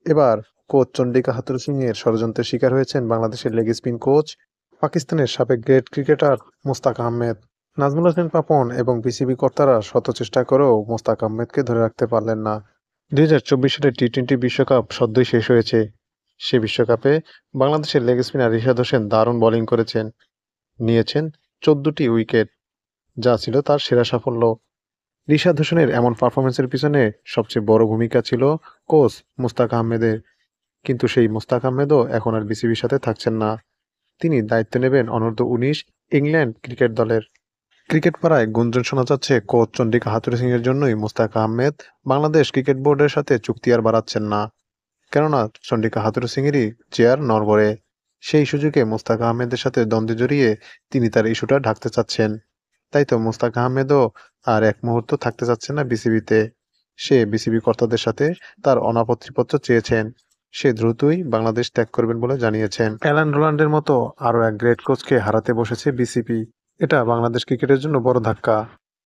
এবার কোচ চন্ডিকা হাথুরুসিংহের ষড়যন্ত্রের শিকার হয়েছেন বাংলাদেশের লেগ স্পিন কোচ, পাকিস্তানের সাবেক গ্রেট ক্রিকেটার মোস্তাক আহমেদ। নাজমুল হোসেন পাপন এবং বিসিবি কর্তারা শত চেষ্টা করেও মোস্তাক আহমেদকে ধরে রাখতে পারলেন না। 2024 সালের টি-20 বিশ্বকাপ সদ্যই শেষ হয়েছে। সে বিশ্বকাপে বাংলাদেশের লেগ স্পিনার রিশাদ হোসেন দারুণ বোলিং করেছেন, নিয়েছেন 14টি উইকেট, যা ছিল তার সেরা সাফল্য। রিশাদ হোসেনের এমন পারফরম্যান্সের পিছনে সবচেয়ে বড় ভূমিকা ছিল কোচ মুস্তাক আহমেদের। কিন্তু সেই মুস্তাক আহমেদও এখন আর বিসিবির সাথে থাকছেন না। তিনি দায়িত্ব নেবেন অনূর্ধ্ব-19 ইংল্যান্ড ক্রিকেট দলের। ক্রিকেট পাড়ায় গুঞ্জন শোনা যাচ্ছে কোচ চন্ডিকা হাথুরুসিংহের জন্যই মুস্তাক আহমেদ বাংলাদেশ ক্রিকেট বোর্ডের সাথে চুক্তি আর বাড়াচ্ছেন না। কেননা চন্ডিকা হাথুরুসিংহেরই চেয়ার নড়বড়ে। সেই সুযোগে মুস্তাক আহমেদের সাথে দ্বন্দ্বে জড়িয়ে তিনি তার ইস্যুটা ঢাকতে চাচ্ছেন। তাই তো মুস্তাক আহমেদও আর এক মুহূর্ত থাকতে চাচ্ছেন না বিসিবিতে। সে বিসিবি কর্তাদের সাথে তার অনাপত্তিপত্র চেয়েছেন। সে দ্রুতই বাংলাদেশ ত্যাগ করবেন বলে জানিয়েছেন। অ্যালান ডোনাল্ডের মতো আরও এক গ্রেট কোচকে হারাতে বসেছে বিসিবি। এটা বাংলাদেশ ক্রিকেটের জন্য বড় ধাক্কা।